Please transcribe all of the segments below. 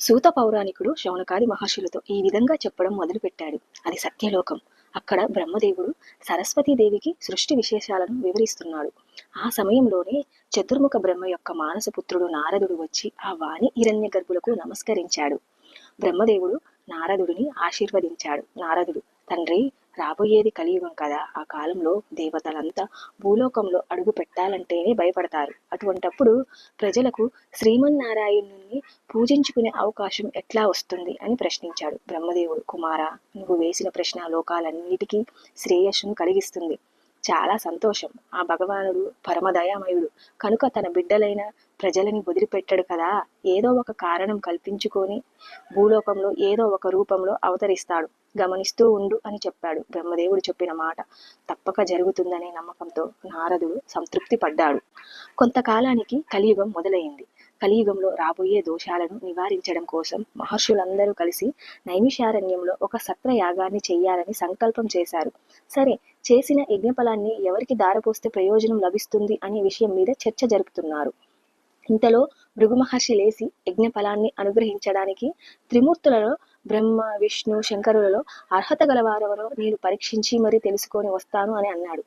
సూత పౌరాణికుడు శౌనకాది మహర్షులతో ఈ విధంగా చెప్పడం మొదలుపెట్టాడు. అది సత్యలోకం. అక్కడ బ్రహ్మదేవుడు సరస్వతీదేవికి సృష్టి విశేషాలను వివరిస్తున్నాడు. ఆ సమయంలోనే చతుర్ముఖ బ్రహ్మ యొక్క మానసపుత్రుడు నారదుడు వచ్చి ఆ వాణి హిరణ్య గర్భులకు నమస్కరించాడు. బ్రహ్మదేవుడు నారదుడిని ఆశీర్వదించాడు. నారదుడు, తండ్రి, రాబోయేది కలియుగం కదా. ఆ కాలంలో దేవతలంతా భూలోకంలో అడుగు పెట్టాలంటేనే భయపడతారు. అటువంటప్పుడు ప్రజలకు శ్రీమన్నారాయణుని పూజించుకునే అవకాశం ఎట్లా వస్తుంది అని ప్రశ్నించాడు. బ్రహ్మదేవుడు, కుమార, నువ్వు వేసిన ప్రశ్న లోకాలన్నిటికీ శ్రేయస్సును కలిగిస్తుంది. చాలా సంతోషం. ఆ భగవానుడు పరమదయామయుడు కనుక తన బిడ్డలైన ప్రజలని వదిలిపెట్టడు కదా. ఏదో ఒక కారణం కల్పించుకొని భూలోకంలో ఏదో ఒక రూపంలో అవతరిస్తాడు. గమనిస్తూ ఉండు అని చెప్పాడు. బ్రహ్మదేవుడు చెప్పిన మాట తప్పక జరుగుతుందనే నమ్మకంతో నారదుడు సంతృప్తి పడ్డాడు. కొంతకాలానికి కలియుగం మొదలైంది. కలియుగంలో రాబోయే దోషాలను నివారించడం కోసం మహర్షులందరూ కలిసి నైమిషారణ్యంలో ఒక సత్రయాగాన్ని చెయ్యాలని సంకల్పం చేశారు. సరే, చేసిన యజ్ఞఫలాన్ని ఎవరికి దారపోస్తే ప్రయోజనం లభిస్తుంది అనే విషయం మీద చర్చ జరుపుతున్నారు. ఇంతలో భృగు మహర్షి లేచి యజ్ఞఫలాన్ని అనుగ్రహించడానికి త్రిమూర్తులలో బ్రహ్మ, విష్ణు, శంకరులలో అర్హత గలవారెవరో నేను పరీక్షించి మరీ తెలుసుకొని వస్తాను అని అన్నాడు.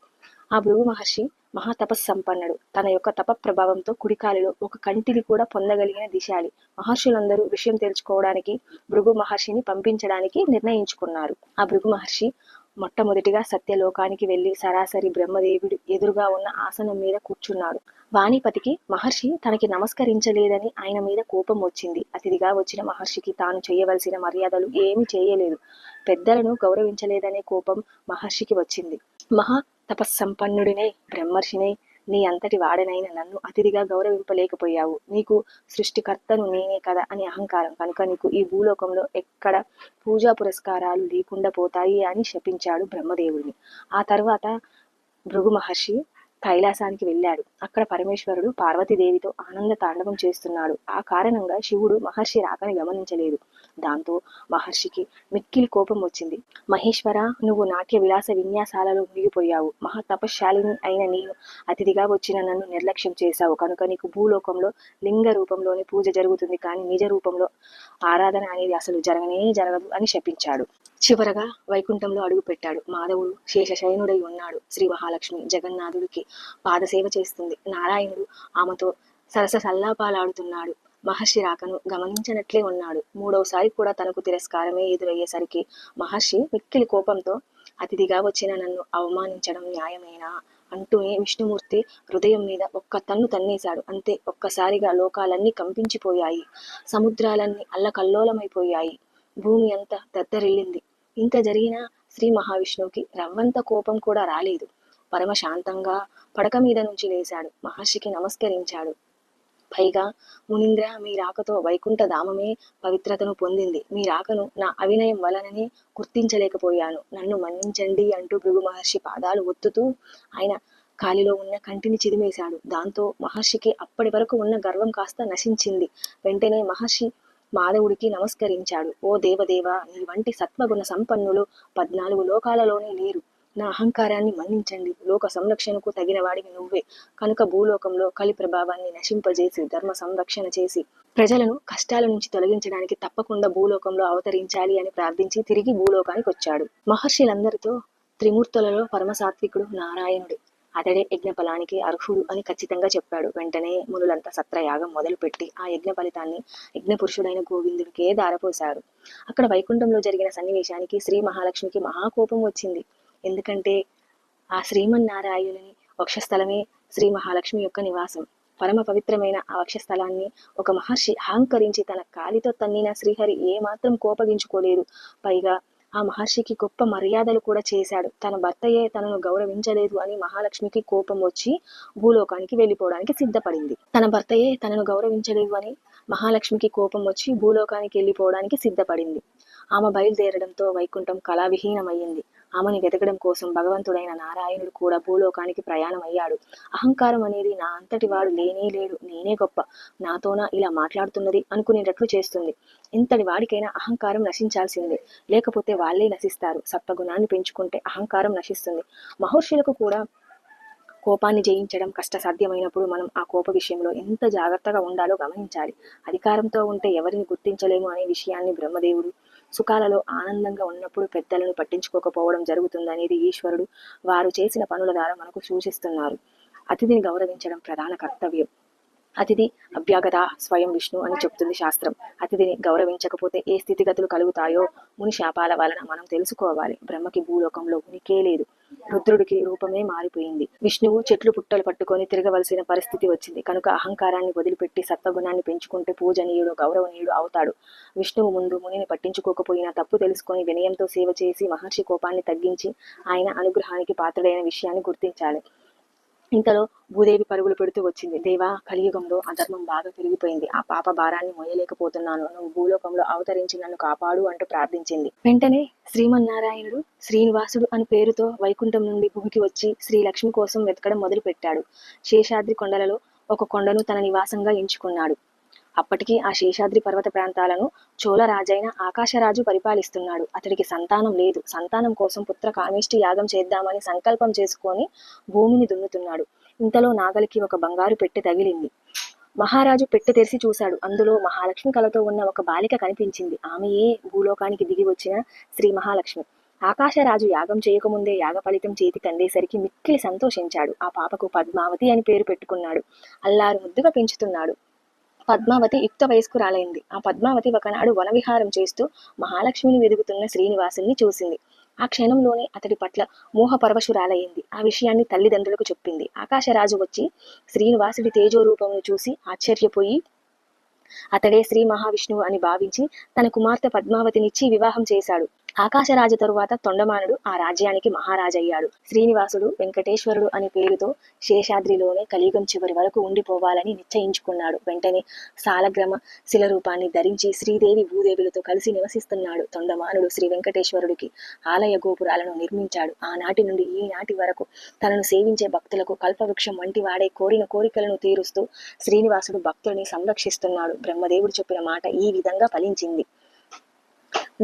ఆ భృగు మహర్షి మహాతపస్సంపన్నుడు. తన యొక్క తప ప్రభావంతో కుడికాలిలో ఒక కంటిని కూడా పొందగలిగిన దిశాలి. మహర్షులందరూ విషయం తెలుసుకోవడానికి భృగు మహర్షిని పంపించడానికి నిర్ణయించుకున్నారు. ఆ భృగు మహర్షి మొట్టమొదటిగా సత్యలోకానికి వెళ్లి సరాసరి బ్రహ్మదేవుడి ఎదురుగా ఉన్న ఆసనం మీద కూర్చున్నాడు. వాణిపతికి మహర్షి తనకి నమస్కరించలేదని ఆయన మీద కోపం వచ్చింది. అతిథిగా వచ్చిన మహర్షికి తాను చేయవలసిన మర్యాదలు ఏమీ చేయలేదు. పెద్దలను గౌరవించలేదనే కోపం మహర్షికి వచ్చింది. మహా తపస్సంపన్నుడినై బ్రహ్మర్షినై నీ అంతటి వాడనైన నన్ను అతిథిగా గౌరవింపలేకపోయావు. నీకు సృష్టికర్తను నేనే కదా అని అహంకారం కనుక నీకు ఈ భూలోకంలో ఎక్కడ పూజా పురస్కారాలు లేకుండా పోతాయి అని శపించాడు బ్రహ్మదేవుడిని. ఆ తర్వాత భృగు మహర్షి కైలాసానికి వెళ్ళాడు. అక్కడ పరమేశ్వరుడు పార్వతీదేవితో ఆనంద తాండవం చేస్తున్నాడు. ఆ కారణంగా శివుడు మహర్షి రాకని గమనించలేదు. దాంతో మహర్షికి మిక్కిలి కోపం వచ్చింది. మహేశ్వర, నువ్వు నాట్య విలాస విన్యాసాలలో మునిగిపోయావు. మహా తపశ్శాలిని అయిన నేను అతిథిగా వచ్చిన నన్ను నిర్లక్ష్యం చేశావు కనుక నీకు భూలోకంలో లింగ రూపంలోని పూజ జరుగుతుంది, కానీ నిజ రూపంలో ఆరాధన అనేది అసలు జరగనే జరగదు అని శపించాడు. చివరగా వైకుంఠంలో అడుగుపెట్టాడు. మాధవుడు శేషశయనుడై ఉన్నాడు. శ్రీ మహాలక్ష్మి జగన్నాథుడికి పాదసేవ చేస్తుంది. నారాయణుడు ఆమెతో సరస సల్లాపాలాడుతున్నాడు. మహర్షి రాకను గమనించినట్లే ఉన్నాడు. మూడవసారి కూడా తనకు తిరస్కారమే ఎదురయ్యేసరికి మహర్షి మిక్కిలి కోపంతో, అతిథిగా వచ్చిన నన్ను అవమానించడం న్యాయమేనా అంటూనే విష్ణుమూర్తి హృదయం మీద ఒక్క తన్ను తన్నేశాడు. అంతే, ఒక్కసారిగా లోకాలన్నీ కంపించిపోయాయి. సముద్రాలన్నీ అల్లకల్లోలమైపోయాయి. భూమి అంతా దద్దరిల్లింది. ఇంత జరిగినా శ్రీ మహావిష్ణువుకి రవ్వంత కోపం కూడా రాలేదు. పరమశాంతంగా పడక మీద నుంచి లేచాడు. మహర్షికి నమస్కరించాడు. పైగా, మునీంద్ర, మీ రాకతో వైకుంఠ ధామమే పవిత్రతను పొందింది. మీ రాకను నా అవినయం వలననే గుర్తించలేకపోయాను. నన్ను మన్నించండి అంటూ భృగు మహర్షి పాదాలు ఒత్తుతూ ఆయన కాలిలో ఉన్న కంటిని చిదిమేశాడు. దాంతో మహర్షికి అప్పటి వరకు ఉన్న గర్వం కాస్త నశించింది. వెంటనే మహర్షి మాధవుడికి నమస్కరించాడు. ఓ దేవదేవ, నీ వంటి సత్వగుణ సంపన్నులు 14 లోకాలలోనే లేరు. నా అహంకారాన్ని మన్నించండి. లోక సంరక్షణకు తగిన వాడివి నువ్వే కనుక భూలోకంలో కలి ప్రభావాన్ని నశింపజేసి ధర్మ సంరక్షణ చేసి ప్రజలను కష్టాల నుంచి తొలగించడానికి తప్పకుండా భూలోకంలో అవతరించాలి అని ప్రార్థించి తిరిగి భూలోకానికి వచ్చాడు. మహర్షులందరితో త్రిమూర్తులలో పరమసాత్వికుడు నారాయణుడు. అతడే యజ్ఞఫలానికి అర్హుడు అని ఖచ్చితంగా చెప్పాడు. వెంటనే మునులంతా సత్రయాగం మొదలుపెట్టి ఆ యజ్ఞ ఫలితాన్ని యజ్ఞపురుషుడైన గోవిందుడికే దారపోశారు. అక్కడ వైకుంఠంలో జరిగిన సన్నివేశానికి శ్రీ మహాలక్ష్మికి మహాకోపం వచ్చింది. ఎందుకంటే ఆ శ్రీమన్నారాయణుని వక్షస్థలమే శ్రీ మహాలక్ష్మి యొక్క నివాసం. పరమ పవిత్రమైన ఆ వక్షస్థలాన్ని ఒక మహర్షి అహంకరించి తన కాలితో తన్నిన శ్రీహరి ఏమాత్రం కోపగించుకోలేదు. పైగా ఆ మహర్షికి గొప్ప మర్యాదలు కూడా చేశాడు. తన భర్తయే తనను గౌరవించలేదు అని మహాలక్ష్మికి కోపం వచ్చి భూలోకానికి వెళ్ళిపోవడానికి సిద్ధపడింది. తన భర్తయే తనను గౌరవించలేదు అని మహాలక్ష్మికి కోపం వచ్చి భూలోకానికి వెళ్ళిపోవడానికి సిద్ధపడింది. ఆమె బయలుదేరడంతో వైకుంఠం కళావిహీనమయ్యింది. ఆమెని వెతకడం కోసం భగవంతుడైన నారాయణుడు కూడా భూలోకానికి ప్రయాణం అయ్యాడు. అహంకారం అనేది నా అంతటి వాడు లేనే లేడు, నేనే గొప్ప, నాతోనా ఇలా మాట్లాడుతున్నది అనుకునేటట్లు చేస్తుంది. ఇంతటి వాడికైనా అహంకారం నశించాల్సిందే, లేకపోతే వాళ్ళే నశిస్తారు. సత్వగుణాన్ని పెంచుకుంటే అహంకారం నశిస్తుంది. మహర్షులకు కూడా కోపాన్ని జయించడం కష్టసాధ్యమైనప్పుడు మనం ఆ కోప విషయంలో ఎంత జాగ్రత్తగా ఉండాలో గమనించాలి. అధికారంతో ఉంటే ఎవరిని గుర్తించలేము అనే విషయాన్ని బ్రహ్మదేవుడు, సుఖాలలో ఆనందంగా ఉన్నప్పుడు పెద్దలను పట్టించుకోకపోవడం జరుగుతుందనేది ఈశ్వరుడు వారు చేసిన పనుల ద్వారా మనకు సూచిస్తున్నారు. అతిథిని గౌరవించడం ప్రధాన కర్తవ్యం. అతిథి అభ్యాగత స్వయం విష్ణు అని చెప్తుంది శాస్త్రం. అతిథిని గౌరవించకపోతే ఏ స్థితిగతులు కలుగుతాయో ముని శాపాల వలన మనం తెలుసుకోవాలి. బ్రహ్మకి భూలోకంలో ఉనికే లేదు. రుద్రుడికి రూపమే మారిపోయింది. విష్ణువు చెట్లు పుట్టలు పట్టుకొని తిరగవలసిన పరిస్థితి వచ్చింది. కనుక అహంకారాన్ని వదిలిపెట్టి సత్వగుణాన్ని పెంచుకుంటే పూజనీయుడు, గౌరవనీయుడు అవుతాడు. విష్ణువు ముందు మునిని పట్టించుకోకపోయినా తప్పు తెలుసుకొని వినయంతో సేవ చేసి మహర్షి కోపాన్ని తగ్గించి ఆయన అనుగ్రహానికి పాత్రుడైన విషయాన్ని గుర్తించాలి. ఇంతలో భూదేవి పరుగులు పెడుతూ వచ్చింది. దేవా, కలియుగంలో అధర్మం బాగా పెరిగిపోయింది. ఆ పాప భారాన్ని మోయలేకపోతున్నాను. నువ్వు భూలోకంలో అవతరించి నన్ను కాపాడు అంటూ ప్రార్థించింది. వెంటనే శ్రీమన్నారాయణుడు శ్రీనివాసుడు అని పేరుతో వైకుంఠం నుండి భూమికి వచ్చి శ్రీలక్ష్మి కోసం వెతకడం మొదలు పెట్టాడు. శేషాద్రి కొండలలో ఒక కొండను తన నివాసంగా ఎంచుకున్నాడు. అప్పటికి ఆ శేషాద్రి పర్వత ప్రాంతాలను చోళరాజైన ఆకాశరాజు పరిపాలిస్తున్నాడు. అతడికి సంతానం లేదు. సంతానం కోసం పుత్ర కామేష్టి యాగం చేద్దామని సంకల్పం చేసుకొని భూమిని దున్నుతున్నాడు. ఇంతలో నాగలికి ఒక బంగారు పెట్టె తగిలింది. మహారాజు పెట్టె తెరిచి చూశాడు. అందులో మహాలక్ష్మి కలతో ఉన్న ఒక బాలిక కనిపించింది. ఆమెయే భూలోకానికి దిగి వచ్చిన శ్రీ మహాలక్ష్మి. ఆకాశరాజు యాగం చేయకముందే యాగ ఫలితం చేతికి అందేసరికి మిక్కిలి సంతోషించాడు. ఆ పాపకు పద్మావతి అని పేరు పెట్టుకున్నాడు. అల్లారు ముద్దుగా పెంచుతున్నాడు. పద్మావతి యుక్త వయస్కురాలైంది. ఆ పద్మావతి ఒకనాడు వనవిహారం చేస్తూ మహాలక్ష్మిని వెదుగుతున్న శ్రీనివాసుని చూసింది. ఆ క్షణంలోనే అతడి పట్ల మోహపరవశురాలయ్యింది. ఆ విషయాన్ని తల్లిదండ్రులకు చెప్పింది. ఆకాశరాజు వచ్చి శ్రీనివాసుడి తేజోరూపమును చూసి ఆశ్చర్యపోయి అతడే శ్రీ మహావిష్ణువు అని భావించి తన కుమార్తె పద్మావతినిచ్చి వివాహం చేశాడు. ఆకాశరాజు తరువాత తొండమానుడు ఆ రాజ్యానికి మహారాజయ్యాడు. శ్రీనివాసుడు వెంకటేశ్వరుడు అనే పేరుతో శేషాద్రిలోనే కలియుగం చివరి వరకు ఉండిపోవాలని నిశ్చయించుకున్నాడు. వెంటనే సాలగ్రామ శిల రూపాన్ని ధరించి శ్రీదేవి భూదేవులతో కలిసి నివసిస్తున్నాడు. తొండమానుడు శ్రీ వెంకటేశ్వరుడికి ఆలయ గోపురాలను నిర్మించాడు. ఆనాటి నుండి ఈనాటి వరకు తనను సేవించే భక్తులకు కల్పవృక్షం వంటి వాడే కోరిన కోరికలను తీరుస్తూ శ్రీనివాసుడు భక్తుల్ని సంరక్షిస్తున్నాడు. బ్రహ్మదేవుడు చెప్పిన మాట ఈ విధంగా ఫలించింది.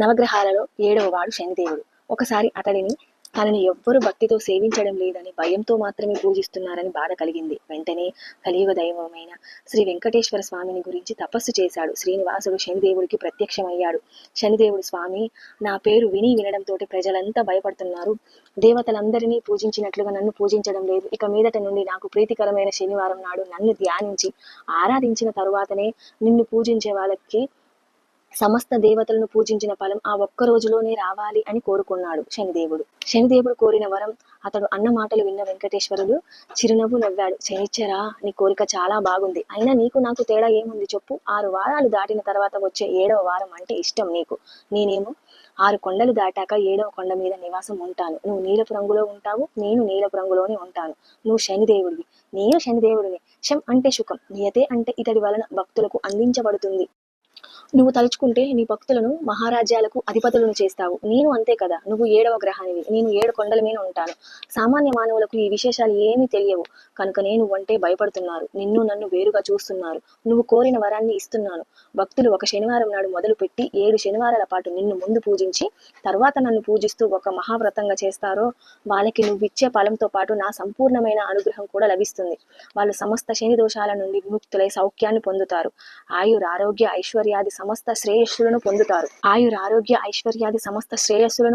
నవగ్రహాలలో 7వ వాడు శనిదేవుడు. ఒకసారి అతడిని తనని ఎవ్వరూ భక్తితో సేవించడం లేదని, భయంతో మాత్రమే పూజిస్తున్నారని బాధ కలిగింది. వెంటనే కలియుగ దైవమైన శ్రీ వెంకటేశ్వర స్వామిని గురించి తపస్సు చేశాడు. శ్రీనివాసుడు శనిదేవుడికి ప్రత్యక్షమయ్యాడు. శనిదేవుడు, స్వామి, నా పేరు వినడంతో ప్రజలంతా భయపడుతున్నారు. దేవతలందరినీ పూజించినట్లుగా నన్ను పూజించడం లేదు. ఇక మీదట నుండి నాకు ప్రీతికరమైన శనివారం నాడు నన్ను ధ్యానించి ఆరాధించిన తరువాతనే నిన్ను పూజించే వాళ్ళకి సమస్త దేవతలను పూజించిన ఫలం ఆ ఒక్క రోజులోనే రావాలి అని కోరుకున్నాడు శనిదేవుడు. శనిదేవుడు కోరిన వరం అతడు అన్న మాటలు విన్న వెంకటేశ్వరుడు చిరునవ్వు నవ్వాడు. శనిచ్చరా, నీ కోరిక చాలా బాగుంది. అయినా నీకు నాకు తేడా ఏముంది చెప్పు. 6 వారాలు దాటిన తర్వాత వచ్చే 7వ వారం అంటే ఇష్టం నీకు. నేనేమో 6 కొండలు దాటాక 7వ కొండ మీద నివాసం ఉంటాను. నువ్వు నీలపు రంగులో ఉంటావు, నేను నీలపు రంగులోనే ఉంటాను. నువ్వు శనిదేవుడివి, నేను శనిదేవుడిని. శం అంటే సుఖం, నియతే అంటే ఇతడి వలన భక్తులకు అందించబడుతుంది. నువ్వు తలుచుకుంటే నీ భక్తులను మహారాజ్యాలకు అధిపతులను చేస్తావు. నేను అంతే కదా. నువ్వు 7వ గ్రహానివి, నేను 7 కొండల మీద ఉంటాను. సామాన్య మానవులకు ఈ విశేషాలు ఏమీ తెలియవు. కనుకనే నువ్వంటే భయపడుతున్నారు. నిన్ను నన్ను వేరుగా చూస్తున్నారు. నువ్వు కోరిన వరాన్ని ఇస్తున్నాను. భక్తులు ఒక శనివారం నాడు మొదలు పెట్టి 7 శనివారాల పాటు నిన్ను ముందు పూజించి తర్వాత నన్ను పూజిస్తూ ఒక మహావ్రతంగా చేస్తారో వాళ్ళకి నువ్విచ్చే ఫలంతో పాటు నా సంపూర్ణమైన అనుగ్రహం కూడా లభిస్తుంది. వాళ్ళు సమస్త శని దోషాల నుండి విముక్తులై సౌఖ్యాన్ని పొందుతారు. ఆయురారోగ్య ఐశ్వర్యాది సమస్త శ్రేయస్సులను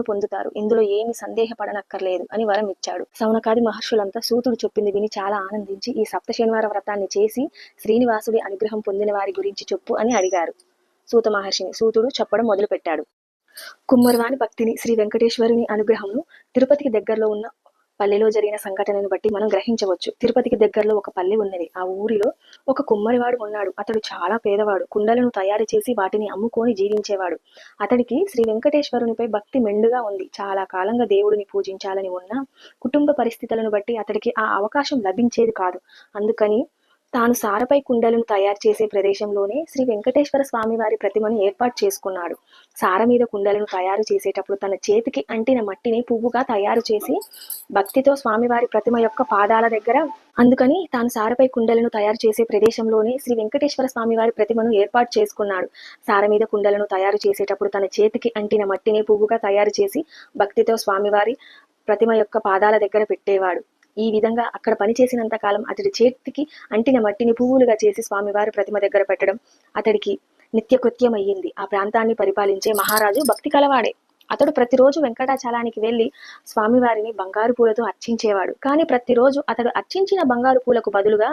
పొందుతారు. ఇందులో ఏమి సందేహపడనక్కర్లేదు అని వరం ఇచ్చాడు. సౌనకాది మహర్షులంతా సూతుడు చెప్పింది విని చాలా ఆనందించి ఈ సప్త శనివార వ్రతాన్ని చేసి శ్రీనివాసుడి అనుగ్రహం పొందిన వారి గురించి చెప్పు అని అడిగారు సూత మహర్షిని. సూతుడు చెప్పడం మొదలు పెట్టాడు. కుమ్మరివాని భక్తిని, శ్రీ వెంకటేశ్వరుని అనుగ్రహంను తిరుపతికి దగ్గరలో ఉన్న పల్లెలో జరిగిన సంఘటనను బట్టి మనం గ్రహించవచ్చు. తిరుపతికి దగ్గరలో ఒక పల్లె ఉన్నది. ఆ ఊరిలో ఒక కుమ్మరివాడు ఉన్నాడు. అతడు చాలా పేదవాడు. కుండలను తయారు చేసి వాటిని అమ్ముకొని జీవించేవాడు. అతడికి శ్రీ వెంకటేశ్వరునిపై భక్తి మెండుగా ఉంది. చాలా కాలంగా దేవుడిని పూజించాలని ఉన్నా కుటుంబ పరిస్థితులను బట్టి అతడికి ఆ అవకాశం లభించేది కాదు. అందుకని తాను సారపై కుండలను తయారు చేసే ప్రదేశంలోనే శ్రీ వెంకటేశ్వర స్వామి వారి ప్రతిమను ఏర్పాటు చేసుకున్నాడు. సార మీద కుండలను తయారు చేసేటప్పుడు తన చేతికి అంటిన మట్టిని పువ్వుగా తయారు చేసి భక్తితో స్వామివారి ప్రతిమ యొక్క పాదాల దగ్గర అందుకని తాను సారపై కుండలను తయారు చేసే ప్రదేశంలోనే శ్రీ వెంకటేశ్వర స్వామి వారి ప్రతిమను ఏర్పాటు చేసుకున్నాడు. సార మీద కుండలను తయారు చేసేటప్పుడు తన చేతికి అంటిన మట్టిని పువ్వుగా తయారు చేసి భక్తితో స్వామివారి ప్రతిమ యొక్క పాదాల దగ్గర పెట్టేవాడు. ఈ విధంగా అక్కడ పనిచేసినంత కాలం అతడి చేతికి అంటిన మట్టిని పువ్వులుగా చేసి స్వామివారి ప్రతిమ దగ్గర పెట్టడం అతడికి నిత్యకృత్యమయ్యింది. ఆ ప్రాంతాన్ని పరిపాలించే మహారాజు భక్తి కలవాడే. అతడు ప్రతిరోజు వెంకటాచలానికి వెళ్లి స్వామివారిని బంగారు పూలతో అర్చించేవాడు. కానీ ప్రతిరోజు అతడు అర్చించిన బంగారు పూలకు బదులుగా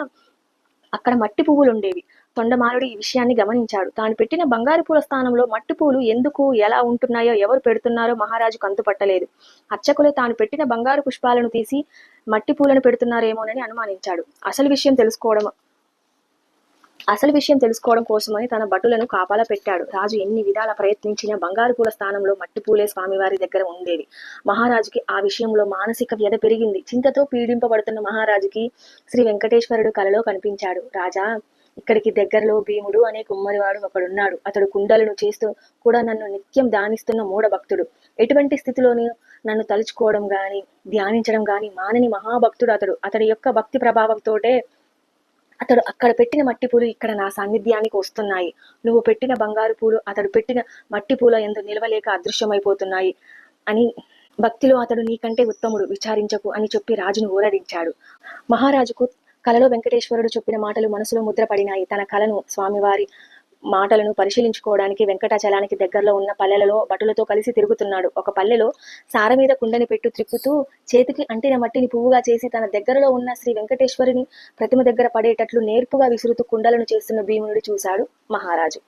అక్కడ మట్టి పువ్వులు ఉండేవి. తొండమానుడు ఈ విషయాన్ని గమనించాడు. తాను పెట్టిన బంగారు పూల స్థానంలో మట్టి పూలు ఎందుకు ఎలా ఉంటున్నాయో ఎవరు పెడుతున్నారో మహారాజుకు అంతుపట్టలేదు. అర్చకులే తాను పెట్టిన బంగారు పుష్పాలను తీసి మట్టి పూలను పెడుతున్నారేమోనని అనుమానించాడు. అసలు విషయం తెలుసుకోవడం కోసమని తన భటులను కాపలా పెట్టాడు. రాజు ఎన్ని విధాల ప్రయత్నించినా బంగారు పూల స్థానంలో మట్టి పూలే స్వామివారి దగ్గర ఉండేవి. మహారాజుకి ఆ విషయంలో మానసిక వ్యధ పెరిగింది. చింతతో పీడింపబడుతున్న మహారాజుకి శ్రీ వెంకటేశ్వరుడు కలలో కనిపించాడు. రాజా, ఇక్కడికి దగ్గరలో భీముడు అనే కుమ్మరివాడు ఒకడున్నాడు. అతడు కుండలను చేస్తూ కూడా నన్ను నిత్యం ధ్యానిస్తున్న మూఢ భక్తుడు. ఎటువంటి స్థితిలోనూ నన్ను తలుచుకోవడం గాని ధ్యానించడం గాని మానని మహాభక్తుడు అతడు. అతడి యొక్క భక్తి ప్రభావంతోటే అతడు అక్కడ పెట్టిన మట్టి పూలు ఇక్కడ నా సాన్నిధ్యానికి వస్తున్నాయి. నువ్వు పెట్టిన బంగారు పూలు అతడు పెట్టిన మట్టి పూల యందు నిలవలేక అదృశ్యమైపోతున్నాయి అని భక్తిలో అతడు నీకంటే ఉత్తముడు, విచారించకు అని చెప్పి రాజును ఊరడించాడు. మహారాజుకు కలలో వెంకటేశ్వరుడు చెప్పిన మాటలు మనసులో ముద్రపడినాయి. తన కలను స్వామివారి మాటలను పరిశీలించుకోవడానికి వెంకటాచలానికి దగ్గరలో ఉన్న పల్లెలలో భటులతో కలిసి తిరుగుతున్నాడు. ఒక పల్లెలో సార మీద కుండని పెట్టు త్రిప్పుతూ చేతికి అంటిన మట్టిని పువ్వుగా చేసి తన దగ్గరలో ఉన్న శ్రీ వెంకటేశ్వరుని ప్రతిమ దగ్గర పడేటట్లు నేర్పుగా విసురుతూ కుండలను చేస్తున్న భీముడిని చూశాడు మహారాజు.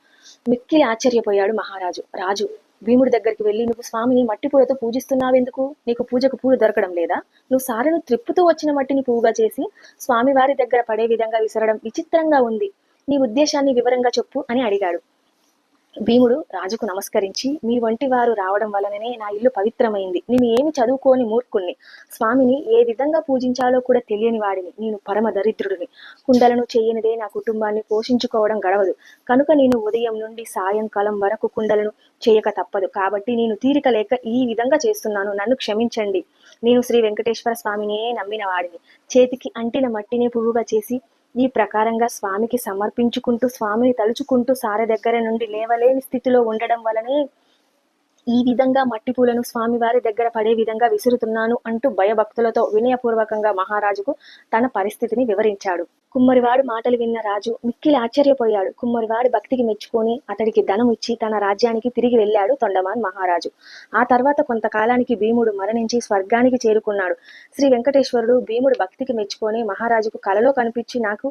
మిక్కిలి ఆశ్చర్యపోయాడు మహారాజు. రాజు భీముడి దగ్గరికి వెళ్ళి, నువ్వు స్వామిని మట్టి పూలతో పూజిస్తున్నావెందుకు? నీకు పూజకు పూలు దొరకడం లేదా? నువ్వు సారెను త్రిప్పుతూ వచ్చిన మట్టిని పువ్వుగా చేసి స్వామివారి దగ్గర పడే విధంగా విసరడం విచిత్రంగా ఉంది. నీ ఉద్దేశాన్ని వివరంగా చెప్పు అని అడిగాడు. భీముడు రాజుకు నమస్కరించి, మీ వంటి వారు రావడం వలననే నా ఇల్లు పవిత్రమైంది. నేను ఏమి చదువుకోని మూర్ఖుణ్ణి. స్వామిని ఏ విధంగా పూజించాలో కూడా తెలియని వాడిని. నేను పరమ దరిద్రుడిని. కుండలను చేయనిదే నా కుటుంబాన్ని పోషించుకోవడం గడవదు. కనుక నేను ఉదయం నుండి సాయంకాలం వరకు కుండలను చేయక తప్పదు. కాబట్టి నేను తీరిక లేక ఈ విధంగా చేస్తున్నాను. నన్ను క్షమించండి. నేను శ్రీ వెంకటేశ్వర స్వామినే నమ్మిన వాడిని. చేతికి అంటిన మట్టిని పువ్వుగా చేసి ఈ ప్రకారంగా స్వామికి సమర్పించుకుంటూ స్వామిని తలుచుకుంటూ సారె దగ్గర నుండి లేవలేని స్థితిలో ఉండడం వలనే ఈ విధంగా మట్టి పూలను స్వామివారి దగ్గర పడే విధంగా విసురుతున్నాను అంటూ భయభక్తులతో వినయపూర్వకంగా మహారాజుకు తన పరిస్థితిని వివరించాడు. కుమ్మరివాడు మాటలు విన్న రాజు మిక్కిలి ఆశ్చర్యపోయాడు. కుమ్మరివాడి భక్తికి మెచ్చుకొని అతడికి ధనం ఇచ్చి తన రాజ్యానికి తిరిగి వెళ్ళాడు తొండమాన్ మహారాజు. ఆ తర్వాత కొంతకాలానికి భీముడు మరణించి స్వర్గానికి చేరుకున్నాడు. శ్రీ వెంకటేశ్వరుడు భీముడు భక్తికి మెచ్చుకొని మహారాజుకు కలలో కనిపించి, నాకు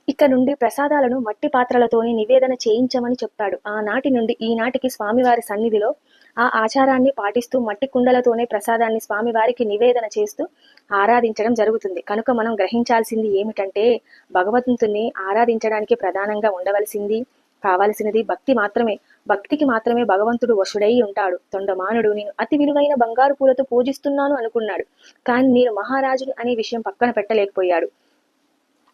ఇక్కడ నుండి ప్రసాదాలను మట్టి పాత్రలతోనే నివేదన చేయించమని చెప్పాడు. ఆనాటి నుండి ఈనాటికి స్వామివారి సన్నిధిలో ఆ ఆచారాన్ని పాటిస్తూ మట్టి కుండలతోనే ప్రసాదాన్ని స్వామివారికి నివేదన చేస్తూ ఆరాధించడం జరుగుతుంది. కనుక మనం గ్రహించాల్సింది ఏమిటంటే, భగవంతుని ఆరాధించడానికి ప్రధానంగా కావలసినది భక్తి మాత్రమే. భక్తికి మాత్రమే భగవంతుడు వశుడై ఉంటాడు. తొండమానుడు నేను అతి విలువైన బంగారు పూలతో పూజిస్తున్నాను అనుకున్నాడు. కానీ నేను మహారాజుని అనే విషయం పక్కన పెట్టలేకపోయాడు.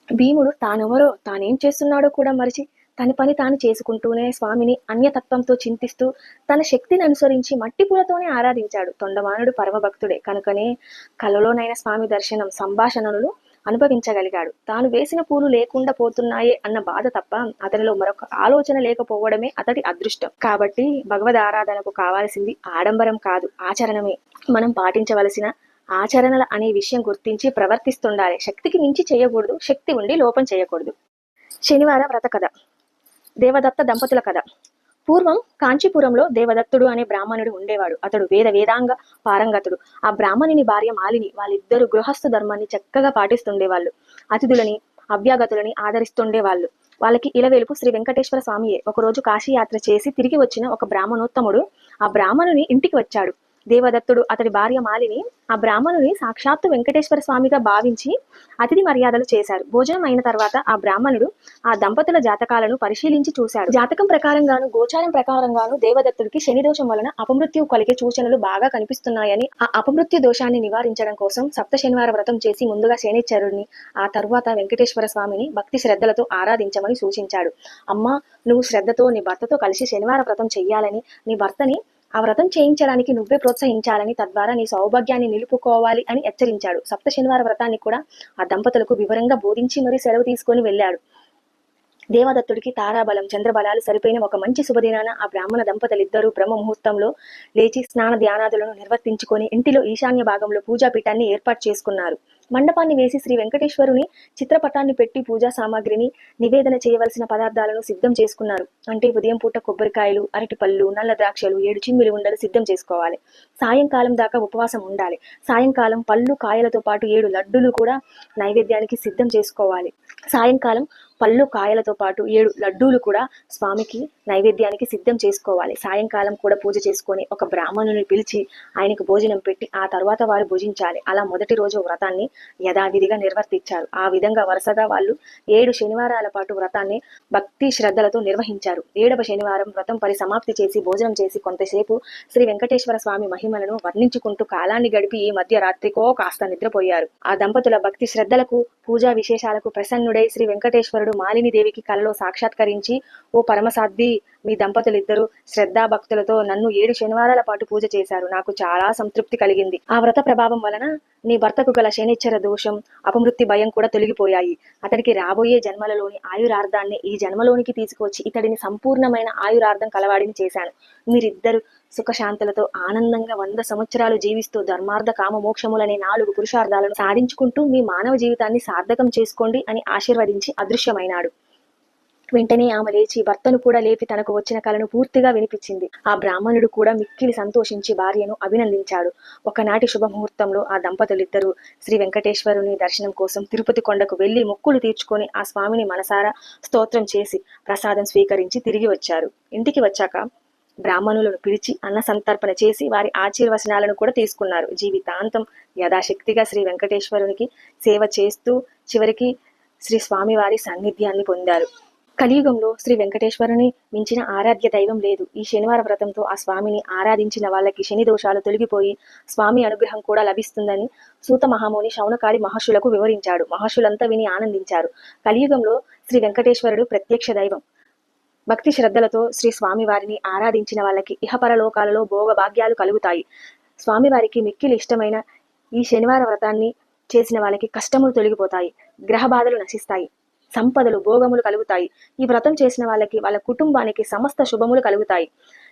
భీముడు తానెవరో తానేం చేస్తున్నాడో కూడా మరిచి తన పని తాను చేసుకుంటూనే స్వామిని అన్యతత్వంతో చింతిస్తూ తన శక్తిని అనుసరించి మట్టి పూలతోనే ఆరాధించాడు. తొండమానుడు పరమభక్తుడే కనుకనే కలలోనైన స్వామి దర్శనం సంభాషణలు అనుభవించగలిగాడు. తాను వేసిన పూలు లేకుండా పోతున్నాయే అన్న బాధ తప్ప అతనిలో మరొక ఆలోచన లేకపోవడమే అతడి అదృష్టం. కాబట్టి భగవద్ ఆరాధనకు కావాల్సింది ఆడంబరం కాదు, ఆచరణమే. మనం పాటించవలసిన ఆచరణల అనే విషయం గుర్తించి ప్రవర్తిస్తుండాలి. శక్తికి మించి చేయకూడదు, శక్తి ఉండి లోపం చేయకూడదు. శనివార వ్రత కథ. దేవదత్త దంపతుల కథ. పూర్వం కాంచీపురంలో దేవదత్తుడు అనే బ్రాహ్మణుడు ఉండేవాడు. అతడు వేదాంగ పారంగతుడు. ఆ బ్రాహ్మణుని భార్య మాలిని. వాళ్ళిద్దరు గృహస్థ ధర్మాన్ని చక్కగా పాటిస్తుండేవాళ్ళు. అతిథులని అభ్యాగతులని ఆదరిస్తుండేవాళ్ళు. వాళ్ళకి ఇలవేలుపు శ్రీ వెంకటేశ్వర స్వామియే. ఒకరోజు కాశీయాత్ర చేసి తిరిగి వచ్చిన ఒక బ్రాహ్మణోత్తముడు ఆ బ్రాహ్మణుని ఇంటికి వచ్చాడు. దేవదత్తుడు అతడి భార్య మాలిని ఆ బ్రాహ్మణుని సాక్షాత్తు వెంకటేశ్వర స్వామిగా భావించి అతిథి మర్యాదలు చేశారు. భోజనం అయిన తర్వాత ఆ బ్రాహ్మణుడు ఆ దంపతుల జాతకాలను పరిశీలించి చూశాడు. జాతకం ప్రకారంగాను గోచారం ప్రకారంగాను దేవదత్తుడికి శని దోషం వలన అపమృత్యు కలిగే సూచనలు బాగా కనిపిస్తున్నాయని, ఆ అపమృత్యు దోషాన్ని నివారించడం కోసం సప్త శనివార వ్రతం చేసి ముందుగా శనిశ్చరుడిని ఆ తరువాత వెంకటేశ్వర స్వామిని భక్తి శ్రద్ధలతో ఆరాధించమని సూచించాడు. అమ్మా, నువ్వు శ్రద్ధతో నీ భర్తతో కలిసి శనివార వ్రతం చెయ్యాలని, నీ భర్తని ఆ వ్రతం చేయించడానికి నువ్వే ప్రోత్సహించాలని, తద్వారా నీ సౌభాగ్యాన్ని నిలుపుకోవాలి అని హెచ్చరించాడు. సప్త శనివార వ్రతాన్ని కూడా ఆ దంపతులకు వివరంగా బోధించి మరీ సెలవు తీసుకొని వెళ్ళాడు. దేవదత్తుడికి తారాబలం చంద్రబలాలు సరిపోయిన ఒక మంచి శుభదినాన ఆ బ్రాహ్మణ దంపతులిద్దరూ బ్రహ్మ ముహూర్తంలో లేచి స్నాన ధ్యానాదులను నిర్వర్తించుకొని ఇంటిలో ఈశాన్య భాగంలో పూజాపీఠాన్ని ఏర్పాటు చేసుకున్నారు. మండపాన్ని వేసి శ్రీ వెంకటేశ్వరుని చిత్రపటాన్ని పెట్టి పూజా సామాగ్రిని, నివేదన చేయవలసిన పదార్థాలను సిద్ధం చేసుకున్నారు. అంటే ఉదయం పూట కొబ్బరికాయలు, అరటిపళ్ళు, నల్ల ద్రాక్షలు, 7 చిమ్మిలి ఉండలు సిద్ధం చేసుకోవాలి. సాయంకాలం దాకా ఉపవాసం ఉండాలి. సాయంకాలం పళ్ళు కాయలతో పాటు 7 లడ్డులు కూడా నైవేద్యానికి సిద్ధం చేసుకోవాలి. సాయంకాలం పళ్ళు కాయలతో పాటు 7 లడ్డూలు కూడా స్వామికి నైవేద్యానికి సిద్ధం చేసుకోవాలి. సాయంకాలం కూడా పూజ చేసుకొని ఒక బ్రాహ్మణుని పిలిచి ఆయనకు భోజనం పెట్టి ఆ తర్వాత వారు భుజించాలి. అలా మొదటి రోజు వ్రతాన్ని యథావిధిగా నిర్వర్తించారు. ఆ విధంగా వరుసగా వాళ్ళు 7 శనివారాల పాటు వ్రతాన్ని భక్తి శ్రద్ధలతో నిర్వహించారు. 7వ శనివారం వ్రతం పరిసమాప్తి చేసి భోజనం చేసి కొంతసేపు శ్రీ వెంకటేశ్వర స్వామి మహిమలను వర్ణించుకుంటూ కాలాన్ని గడిపి ఈ మధ్య రాత్రికో కాస్త నిద్రపోయారు. ఆ దంపతుల భక్తి శ్రద్ధలకు, పూజా విశేషాలకు ప్రసన్నుడై శ్రీ వెంకటేశ్వరుడు మాలిని దేవికి కలలో సాక్షాత్కరించి, ఓ పరమసాధ్వి, మీ దంపతులిద్దరూ శ్రద్ధాభక్తులతో నన్ను 7 శనివారాల పాటు పూజ చేశారు. నాకు చాలా సంతృప్తి కలిగింది. ఆ వ్రత ప్రభావం వలన నీ భర్తకు గల శనిచ్చర దోషం, అపమృత్యు భయం కూడా తొలగిపోయాయి. అతడికి రాబోయే జన్మలలోని ఆయురార్థాన్ని ఈ జన్మలోనికి తీసుకువచ్చి ఇతడిని సంపూర్ణమైన ఆయురార్థం కలవాడిని చేశాను. మీరిద్దరు సుఖశాంతులతో ఆనందంగా 100 సంవత్సరాలు జీవిస్తూ ధర్మార్థ కామ మోక్షములనే 4 పురుషార్థాలను సాధించుకుంటూ మీ మానవ జీవితాన్ని సార్థకం చేసుకోండి అని ఆశీర్వదించి అదృశ్యమైనాడు. వెంటనే ఆమె లేచి భర్తను కూడా లేపి తనకు వచ్చిన కలను పూర్తిగా వినిపించింది. ఆ బ్రాహ్మణుడు కూడా మిక్కిలి సంతోషించి భార్యను అభినందించాడు. ఒకనాటి శుభముహూర్తంలో ఆ దంపతులిద్దరూ శ్రీ వెంకటేశ్వరుని దర్శనం కోసం తిరుపతి కొండకు వెళ్లి మొక్కులు తీర్చుకొని ఆ స్వామిని మనసారా స్తోత్రం చేసి ప్రసాదం స్వీకరించి తిరిగి వచ్చారు. ఇంటికి వచ్చాక బ్రాహ్మణులను పిలిచి అన్న సంతర్పణ చేసి వారి ఆశీర్వచనాలను కూడా తీసుకున్నారు. జీవితాంతం యథాశక్తిగా శ్రీ వెంకటేశ్వరునికి సేవ చేస్తూ చివరికి శ్రీ స్వామివారి సాన్నిధ్యాన్ని పొందారు. కలియుగంలో శ్రీ వెంకటేశ్వరుని మించిన ఆరాధ్య దైవం లేదు. ఈ శనివార వ్రతంతో ఆ స్వామిని ఆరాధించిన వాళ్ళకి శని దోషాలు తొలగిపోయి స్వామి అనుగ్రహం కూడా లభిస్తుందని సూత మహాముని శౌనకాది మహర్షులకు వివరించాడు. మహర్షులంతా విని ఆనందించారు. కలియుగంలో శ్రీ వెంకటేశ్వరుడు ప్రత్యక్ష దైవం. భక్తి శ్రద్ధలతో శ్రీ స్వామివారిని ఆరాధించిన వాళ్ళకి ఇహపరలోకాలలో భోగభాగ్యాలు కలుగుతాయి. స్వామివారికి మిక్కిలి ఇష్టమైన ఈ శనివార వ్రతాన్ని చేసిన వాళ్ళకి కష్టములు తొలగిపోతాయి, గ్రహ బాధలు నశిస్తాయి, సంపదలు భోగములు కలుగుతాయి. ఈ వ్రతం చేసిన వాళ్ళకి, వాళ్ళ కుటుంబానికి సమస్త శుభములు కలుగుతాయి.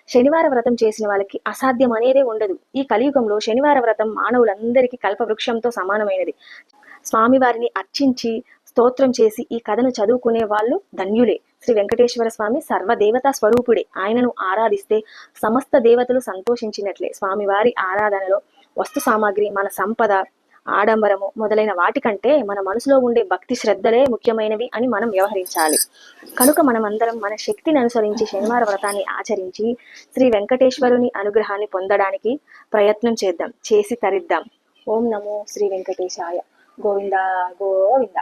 శనివార వ్రతం చేసిన వాళ్ళకి అసాధ్యం అనేదే ఉండదు. ఈ కలియుగంలో శనివార వ్రతం మానవులందరికీ కల్పవృక్షంతో సమానమైనది. స్వామివారిని అర్చించి స్తోత్రం చేసి ఈ కథను చదువుకునే వాళ్ళు ధన్యులే. శ్రీ వెంకటేశ్వర స్వామి సర్వదేవతా స్వరూపుడే. ఆయనను ఆరాధిస్తే సమస్త దేవతలు సంతోషించినట్లే. స్వామివారి ఆరాధనలో వస్తు సామాగ్రి, మన సంపద, ఆడంబరము మొదలైన వాటికంటే మన మనసులో ఉండే భక్తి శ్రద్ధలే ముఖ్యమైనవి అని మనం వ్యవహరించాలి. కనుక మనమందరం మన శక్తిని అనుసరించి శనివార వ్రతాన్ని ఆచరించి శ్రీ వెంకటేశ్వరుని అనుగ్రహాన్ని పొందడానికి ప్రయత్నం చేద్దాం, చేసి తరిద్దాం. ఓం నమో శ్రీ వెంకటేశాయ. గోవింద గోవింద.